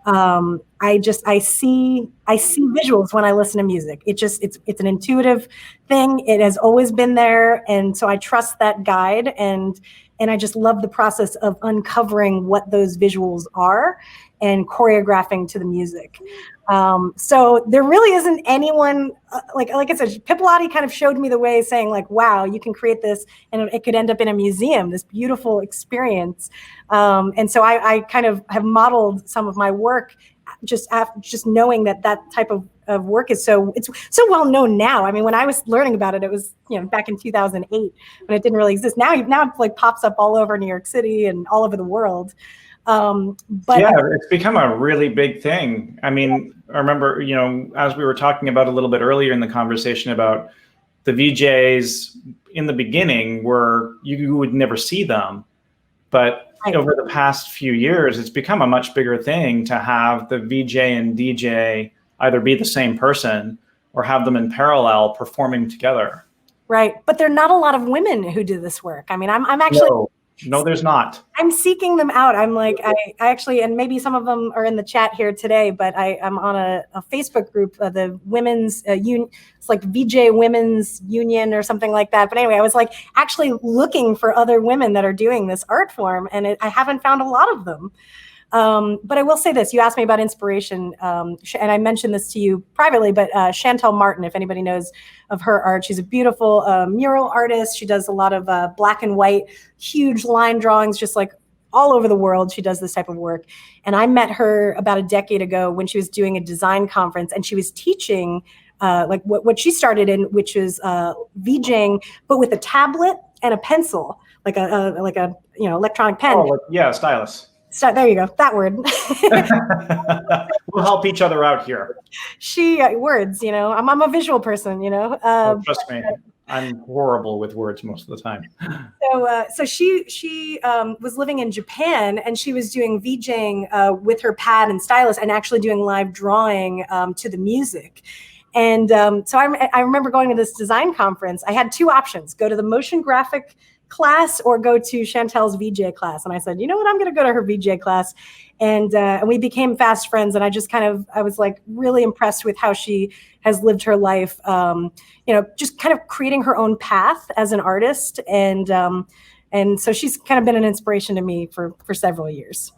I see visuals when I listen to music. It's an intuitive thing. It has always been there, and so I trust that guide, and I just love the process of uncovering what those visuals are and choreographing to the music. So there really isn't anyone like I said, Pippilotti kind of showed me the way, saying like, wow, you can create this and it could end up in a museum, this beautiful experience. And so I kind of have modeled some of my work just knowing that type of work it's so well known now. I mean, when I was learning about it, it was, you know, back in 2008 when it didn't really exist. Now it like pops up all over New York City and all over the world. But yeah, it's become a really big thing. I mean, I remember, you know, as we were talking about a little bit earlier in the conversation about the VJs in the beginning, where you would never see them, but over the past few years, it's become a much bigger thing to have the VJ and DJ either be the same person or have them in parallel performing together. Right. But there are not a lot of women who do this work. I mean, I'm actually... No, there's not. I'm seeking them out. I'm like, I actually, and maybe some of them are in the chat here today, but I'm on a Facebook group, the women's union. It's like VJ Women's Union or something like that. But anyway, I was like actually looking for other women that are doing this art form, and I haven't found a lot of them. But I will say this, you asked me about inspiration, and I mentioned this to you privately, but Chantel Martin, if anybody knows of her art, she's a beautiful mural artist. She does a lot of black and white, huge line drawings, just like all over the world. She does this type of work. And I met her about a decade ago when she was doing a design conference, and she was teaching like what she started in, which is VJing, but with a tablet and a pencil, like a you know, electronic pen. Oh, yeah, stylus. There you go. That word. We'll help each other out here. Words, you know, I'm a visual person, you know. Trust me, I'm horrible with words most of the time. So she was living in Japan, and she was doing VJing with her pad and stylus, and actually doing live drawing to the music. And so I remember going to this design conference. I had two options: go to the motion graphic class or go to Chantel's VJ class. And I said, you know what, I'm going to go to her VJ class. And we became fast friends. And I just I was like really impressed with how she has lived her life, you know, just kind of creating her own path as an artist. And so she's kind of been an inspiration to me for several years.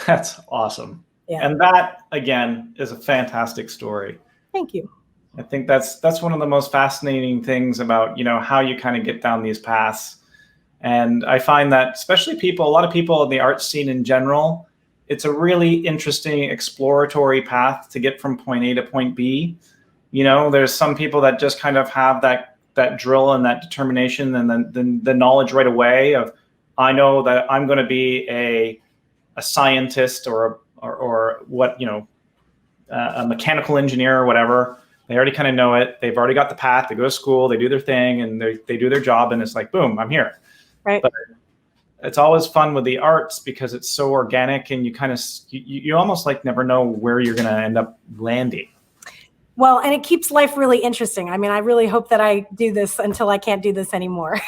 That's awesome. Yeah. And that, again, is a fantastic story. Thank you. I think that's one of the most fascinating things about, you know, how you kind of get down these paths. And I find that especially a lot of people in the art scene in general, it's a really interesting exploratory path to get from point A to point B. You know, there's some people that just kind of have that drill and that determination and then the knowledge right away of, I know that I'm going to be a scientist or what, you know, a mechanical engineer or whatever. They already kind of know it. They've already got the path. They go to school, they do their thing, and they do their job, and it's like, boom, I'm here. Right. But it's always fun with the arts because it's so organic, and you kind of you almost like never know where you're going to end up landing. Well, and it keeps life really interesting. I mean, I really hope that I do this until I can't do this anymore.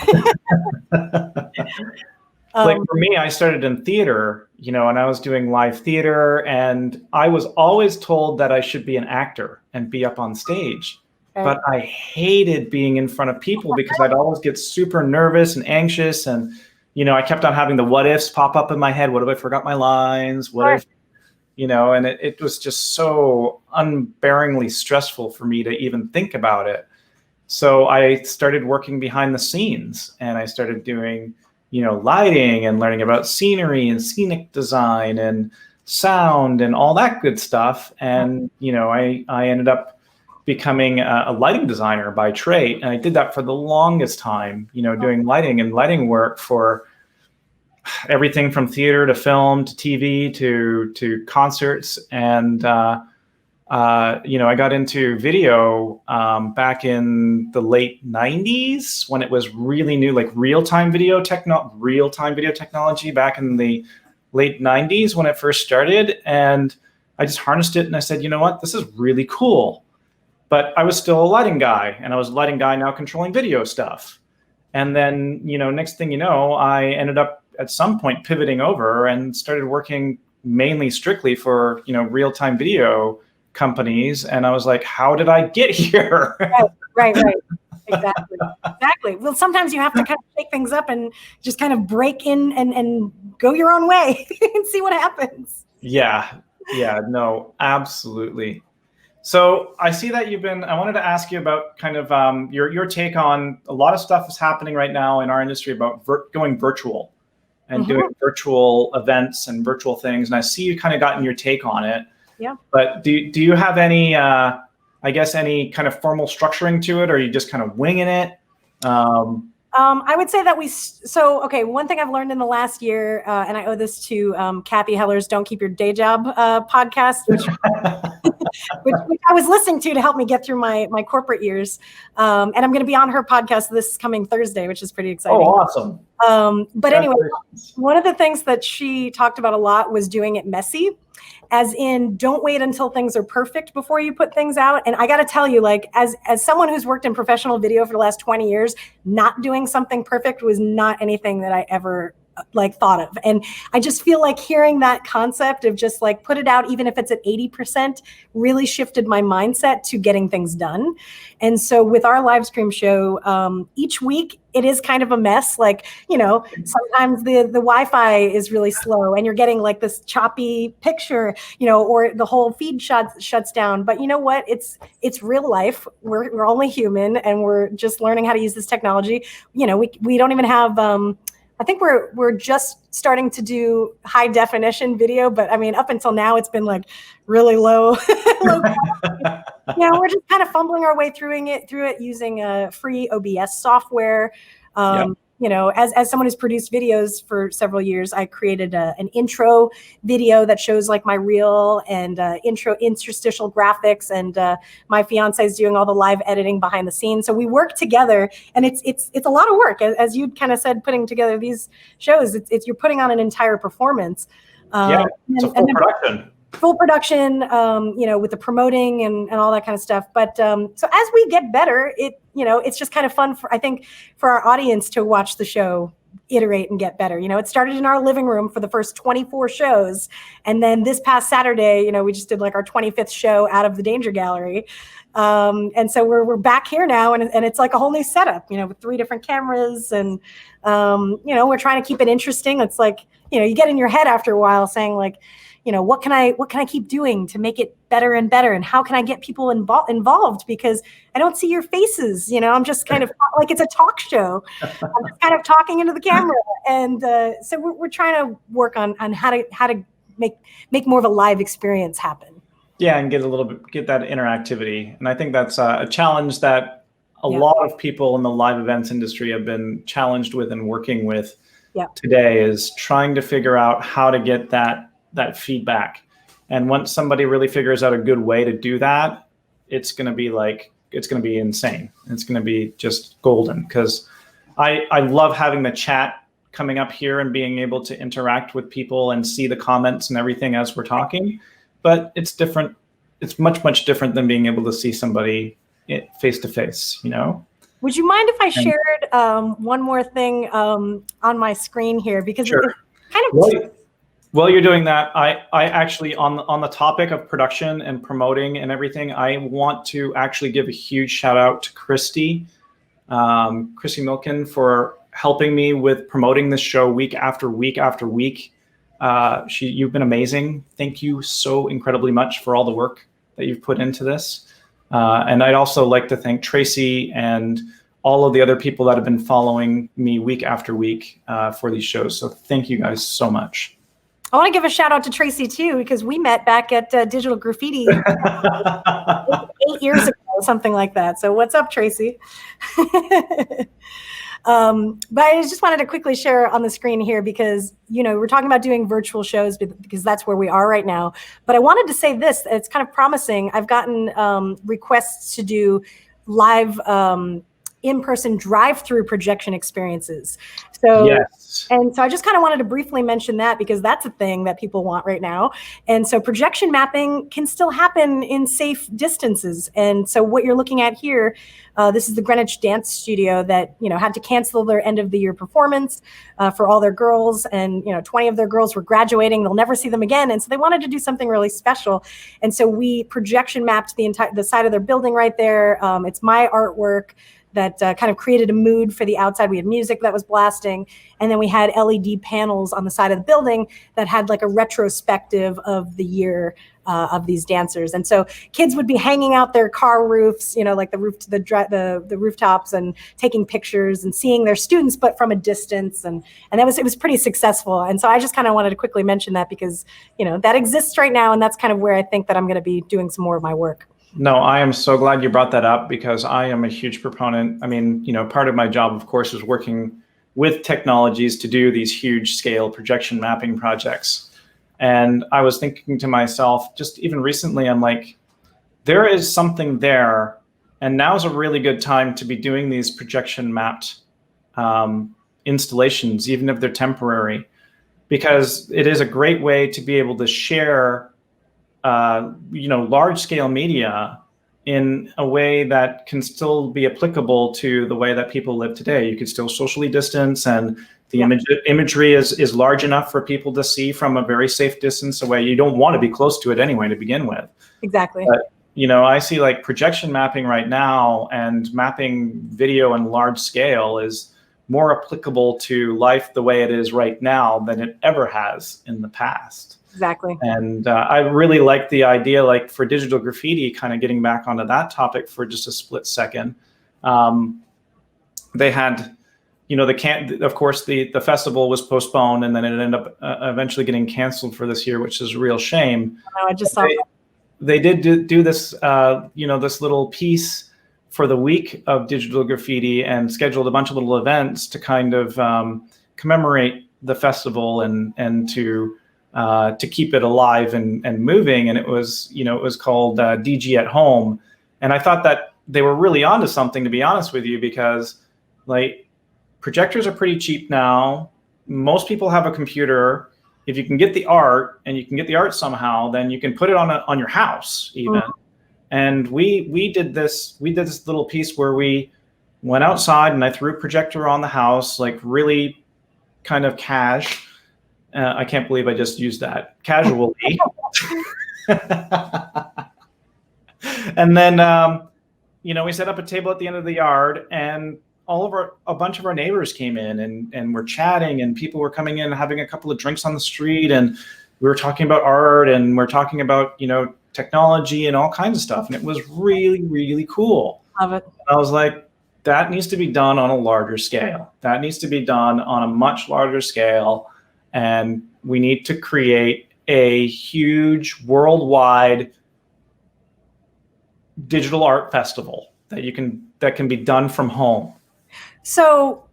Like for me, I started in theater, you know, and I was doing live theater, and I was always told that I should be an actor and be up on stage. Right. But I hated being in front of people because I'd always get super nervous and anxious. And, you know, I kept on having the what ifs pop up in my head. What if I forgot my lines? What if, you know, and it was just so unbearingly stressful for me to even think about it. So I started working behind the scenes, and I started doing, you know, lighting and learning about scenery and scenic design and sound and all that good stuff. And, you know, I ended up becoming a lighting designer by trade. And I did that for the longest time, doing lighting and lighting work for everything from theater to film to TV to concerts. And, I got into video back in the late 90s when it was really new, like real-time video technology back in the late 90s when it first started. And I just harnessed it and I said, you know what, this is really cool. But I was still a lighting guy, and I was a lighting guy now controlling video stuff. And then, next thing you know, I ended up at some point pivoting over and started working mainly strictly for, real-time video companies. And I was like, how did I get here? Right. Exactly. Well, sometimes you have to kind of shake things up and just kind of break in and go your own way and see what happens. Yeah, no, absolutely. So I see that I wanted to ask you about kind of your take on a lot of stuff is happening right now in our industry about going virtual and doing virtual events and virtual things. And I see you kind of gotten your take on it. Yeah. But do you have any, any kind of formal structuring to it, or are you just kind of winging it? I would say that one thing I've learned in the last year, and I owe this to Kathy Heller's Don't Keep Your Day Job podcast, which I was listening to help me get through my corporate years. And I'm going to be on her podcast this coming Thursday, which is pretty exciting. Oh, awesome. But anyway, one of the things that she talked about a lot was doing it messy. As in, don't wait until things are perfect before you put things out. And I got to tell you, like, as someone who's worked in professional video for the last 20 years, not doing something perfect was not anything that I ever thought of. And I just feel like hearing that concept of just like put it out, even if it's at 80%, really shifted my mindset to getting things done. And so with our live stream show, each week it is kind of a mess. Like, sometimes the Wi-Fi is really slow and you're getting like this choppy picture, or the whole feed shuts down. But you know what? It's real life. We're only human, and we're just learning how to use this technology. We don't even have, I think we're just starting to do high definition video, but I mean, up until now, it's been like really low. We're just kind of fumbling our way through it using a free OBS software. As someone who's produced videos for several years, I created an intro video that shows like my reel and interstitial graphics, and my fiance is doing all the live editing behind the scenes. So we work together, and it's a lot of work. As you kind of said, putting together these shows, it's you're putting on an entire performance. It's a full production. Full production, with the promoting and all that kind of stuff. But so as we get better, it's just kind of fun for our audience to watch the show iterate and get better. It started in our living room for the first 24 shows. And then this past Saturday, we just did like our 25th show out of the Danger Gallery. And so we're back here now, and it's like a whole new setup, with 3 different cameras, and we're trying to keep it interesting. It's like, you get in your head after a while saying like, what can I keep doing to make it better and better? And how can I get people involved? Because I don't see your faces, I'm just kind of like, it's a talk show. I'm just kind of talking into the camera. And so we're trying to work on how to make more of a live experience happen. Yeah. And get that interactivity. And I think that's a challenge that a lot of people in the live events industry have been challenged with and working with today, is trying to figure out how to get that feedback. And once somebody really figures out a good way to do that, it's going to be insane. It's going to be just golden, because I love having the chat coming up here and being able to interact with people and see the comments and everything as we're talking. But it's different. It's much, much different than being able to see somebody face to face, Would you mind if I shared one more thing on my screen here? Because sure. It's kind of... While you're doing that, I actually, on the topic of production and promoting and everything, I want to actually give a huge shout out to Christy Milken, for helping me with promoting this show week after week after week. You've been amazing. Thank you so incredibly much for all the work that you've put into this. And I'd also like to thank Tracy and all of the other people that have been following me week after week for these shows. So thank you guys so much. I want to give a shout out to Tracy too, because we met back at Digital Graffiti 8 years ago. something like that. So what's up, Tracy? But I just wanted to quickly share on the screen here because, we're talking about doing virtual shows because that's where we are right now. But I wanted to say this, it's kind of promising. I've gotten requests to do live in-person drive-through projection experiences. So, yes. And so I just kind of wanted to briefly mention that because that's a thing that people want right now. And so projection mapping can still happen in safe distances. And so what you're looking at here, this is the Greenwich Dance Studio that, had to cancel their end of the year performance for all their girls. And, 20 of their girls were graduating. They'll never see them again. And so they wanted to do something really special. And so we projection mapped the side of their building right there. It's my artwork that kind of created a mood for the outside. We had music that was blasting. And then we had LED panels on the side of the building that had like a retrospective of the year of these dancers. And so kids would be hanging out their car roofs, like the rooftops and taking pictures and seeing their students, but from a distance. And it was pretty successful. And so I just kind of wanted to quickly mention that because, that exists right now. And that's kind of where I think that I'm going to be doing some more of my work. No, I am so glad you brought that up because I am a huge proponent. I mean, part of my job, of course, is working with technologies to do these huge scale projection mapping projects. And I was thinking to myself, just even recently, I'm like, there is something there. And now's a really good time to be doing these projection mapped installations, even if they're temporary, because it is a great way to be able to share large scale media in a way that can still be applicable to the way that people live today. You could still socially distance, and the imagery is large enough for people to see from a very safe distance away. You don't want to be close to it anyway to begin with. Exactly. But, I see like projection mapping right now, and mapping video in large scale is more applicable to life the way it is right now than it ever has in the past. Exactly. And I really like the idea, like for digital graffiti, kind of getting back onto that topic for just a split second. They had, of course, the festival was postponed, and then it ended up eventually getting canceled for this year, which is a real shame. I just saw that. They did do this, this little piece for the week of digital graffiti and scheduled a bunch of little events to kind of commemorate the festival and to keep it alive and moving. And it was, it was called DG at Home. And I thought that they were really onto something, to be honest with you, because like projectors are pretty cheap now. Most people have a computer. If you can get the art, and you can get the art somehow, then you can put it on your house even. Mm-hmm. And we did this little piece where we went outside and I threw a projector on the house, like really kind of cash. I can't believe I just used that, casually. And then, we set up a table at the end of the yard, and a bunch of our neighbors came in and were chatting, and people were coming in, having a couple of drinks on the street, and we were talking about art, and we're talking about, technology and all kinds of stuff. And it was really, really cool. Love it. I was like, that needs to be done on a larger scale. That needs to be done on a much larger scale. And we need to create a huge worldwide digital art festival that can be done from home. So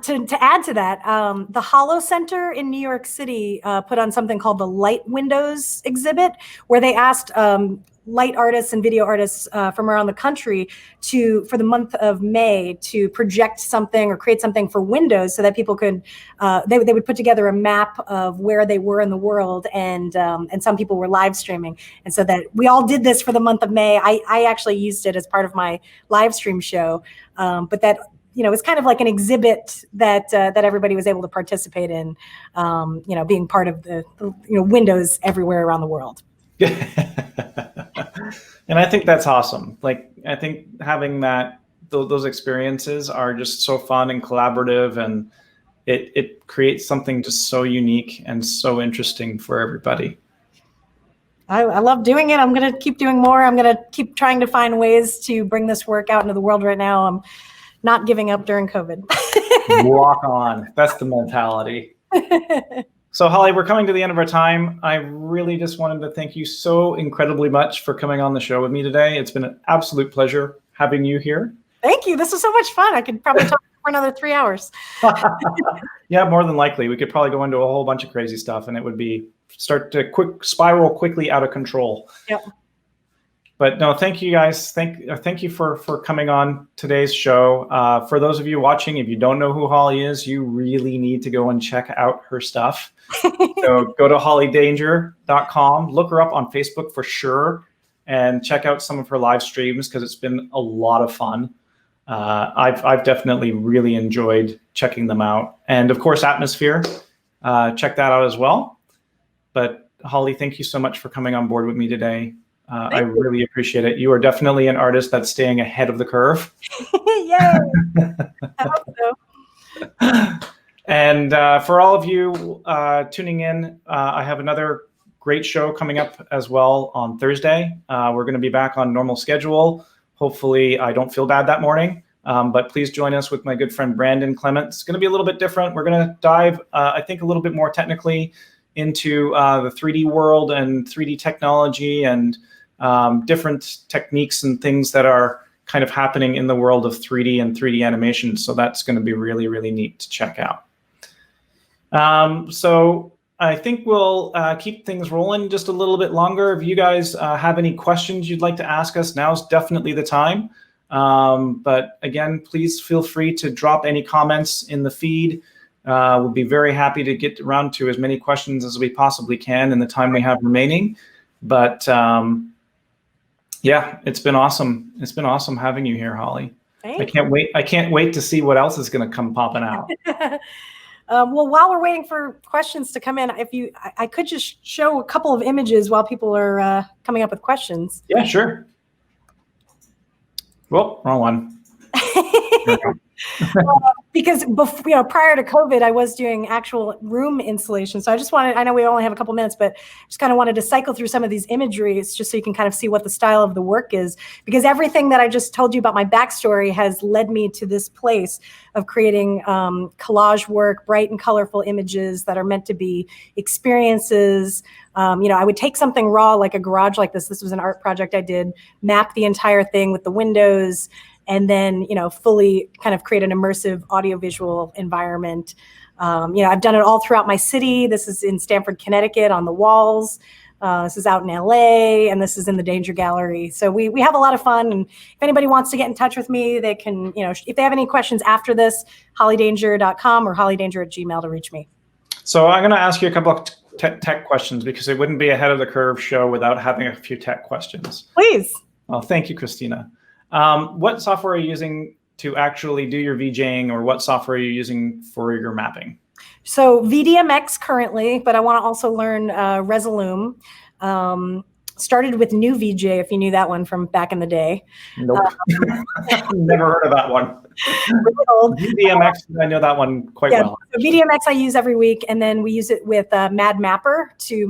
to add to that, the Hollow Center in New York City put on something called the Light Windows exhibit, where they asked light artists and video artists from around the country for the month of May to project something or create something for Windows so that people could, they would put together a map of where they were in the world, and some people were live streaming. And so that we all did this for the month of May. I actually used it as part of my live stream show, but that, it's kind of like an exhibit that everybody was able to participate in, being part of the Windows everywhere around the world. And I think that's awesome. Like, I think having those experiences are just so fun and collaborative, and it creates something just so unique and so interesting for everybody. I love doing it. I'm going to keep doing more. I'm going to keep trying to find ways to bring this work out into the world right now. I'm not giving up during COVID. Walk on. That's the mentality. So Holly, we're coming to the end of our time. I really just wanted to thank you so incredibly much for coming on the show with me today. It's been an absolute pleasure having you here. Thank you. This was so much fun. I could probably talk for another 3 hours. Yeah, more than likely. We could probably go into a whole bunch of crazy stuff and it would be start to spiral quickly out of control. Yep. But no, thank you guys. Thank you for coming on today's show. For those of you watching, if you don't know who Holly is, you really need to go and check out her stuff. So go to hollydanger.com, look her up on Facebook for sure, and check out some of her live streams because it's been a lot of fun. I've definitely really enjoyed checking them out. And of course, Atmosphere, check that out as well. But Holly, thank you so much for coming on board with me today. I really appreciate it. You are definitely an artist that's staying ahead of the curve. Yay! I hope so. And for all of you tuning in, I have another great show coming up as well on Thursday. We're going to be back on normal schedule. Hopefully I don't feel bad that morning, but please join us with my good friend Brandon Clement. It's going to be a little bit different. We're going to dive, I think, a little bit more technically into the 3D world and 3D technology and different techniques and things that are kind of happening in the world of 3D and 3D animation. So that's going to be really, really neat to check out. So I think we'll keep things rolling just a little bit longer. If you guys have any questions you'd like to ask us, now's definitely the time. But again, please feel free to drop any comments in the feed. We'll be very happy to get around to as many questions as we possibly can in the time we have remaining. But yeah, it's been awesome. It's been awesome having you here, Holly. Thank I can't wait. I can't wait to see what else is going to come popping out. Well, while we're waiting for questions to come in, I could just show a couple of images while people are coming up with questions. Yeah, sure. Well, wrong one. Because before, prior to COVID, I was doing actual room installation. So I know we only have a couple minutes, but just kind of wanted to cycle through some of these imageries just so you can kind of see what the style of the work is. Because everything that I just told you about my backstory has led me to this place of creating collage work, bright and colorful images that are meant to be experiences. I would take something raw like a garage like this. This was an art project I did, map the entire thing with the windows, and then, fully kind of create an immersive audiovisual environment. I've done it all throughout my city. This is in Stamford, Connecticut on the walls. This is out in LA, and this is in the Danger Gallery. So we have a lot of fun. And if anybody wants to get in touch with me, they can, if they have any questions after this, hollydanger.com or hollydanger@gmail.com to reach me. So I'm going to ask you a couple of tech questions because it wouldn't be ahead of the curve show without having a few tech questions. Please. Well, thank you, Christina. What software are you using to actually do your VJing, or what software are you using for your mapping? So VDMX currently, but I want to also learn Resolume. Started with New VJ, if you knew that one from back in the day. Nope. Never heard of that one. VDMX, I know that one quite well. So VDMX I use every week, and then we use it with Mad Mapper to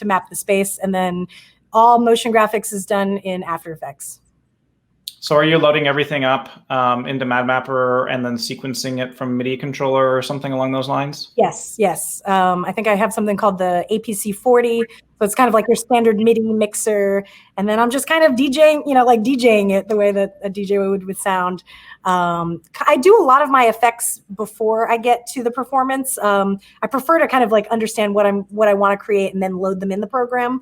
map the space, and then all motion graphics is done in After Effects. So are you loading everything up into Mad Mapper and then sequencing it from MIDI controller or something along those lines? Yes. I think I have something called the APC40. So it's kind of like your standard MIDI mixer. And then I'm just kind of DJing, like DJing it the way that a DJ would sound. I do a lot of my effects before I get to the performance. I prefer to kind of like understand what I want to create and then load them in the program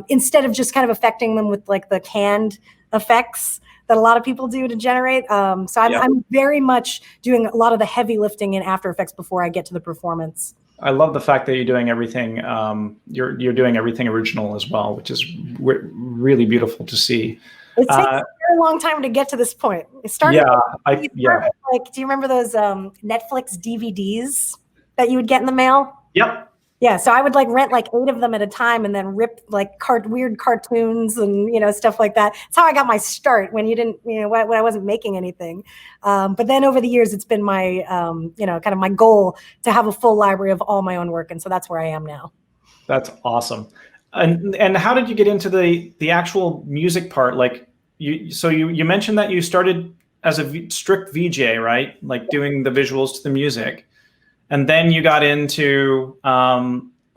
instead of just kind of affecting them with like the canned effects that a lot of people do to generate. So I'm very much doing a lot of the heavy lifting in After Effects before I get to the performance. I love the fact that you're doing everything. You're doing everything original as well, which is really beautiful to see. It takes a very long time to get to this point. It started. Like, do you remember those Netflix DVDs that you would get in the mail? Yep. Yeah, so I would like rent like 8 of them at a time and then rip like weird cartoons and stuff like that. That's how I got my start when when I wasn't making anything. But then over the years, it's been my kind of my goal to have a full library of all my own work, and so that's where I am now. That's awesome. And how did you get into the actual music part? Like you mentioned that you started as a strict VJ, right? Like doing the visuals to the music. and then you got into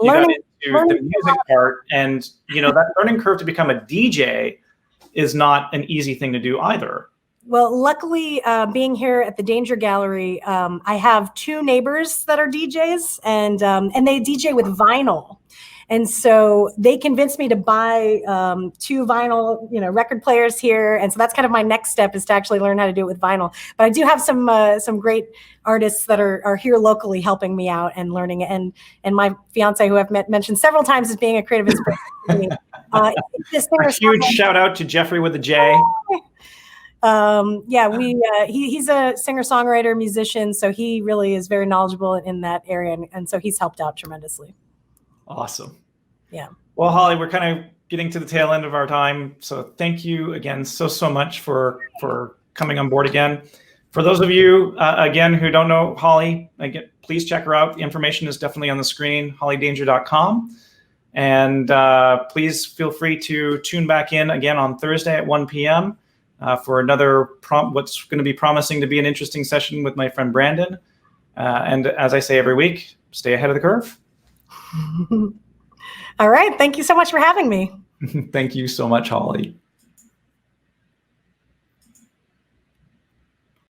Learning the music part, and that learning curve to become a DJ is not an easy thing to do either. Well, luckily, being here at the Danger Gallery, I have 2 neighbors that are DJs, and they DJ with vinyl. And so they convinced me to buy 2 vinyl, record players here. And so that's kind of my next step, is to actually learn how to do it with vinyl. But I do have some great artists that are here locally helping me out and learning it. And my fiance, who I've mentioned several times as being a creative inspiration to me. A huge shout out to Jeffrey with a J. He's a singer-songwriter, musician, so he really is very knowledgeable in that area, and so he's helped out tremendously. Awesome. Yeah. Well, Holly, we're kind of getting to the tail end of our time, so thank you again so much for coming on board again. For those of you again who don't know Holly, again, please check her out. The information is definitely on the screen, hollydanger.com. And please feel free to tune back in again on Thursday at 1 p.m. For another what's going to be promising to be an interesting session with my friend Brandon. And as I say every week, stay ahead of the curve. All right. Thank you so much for having me. Thank you so much, Holly.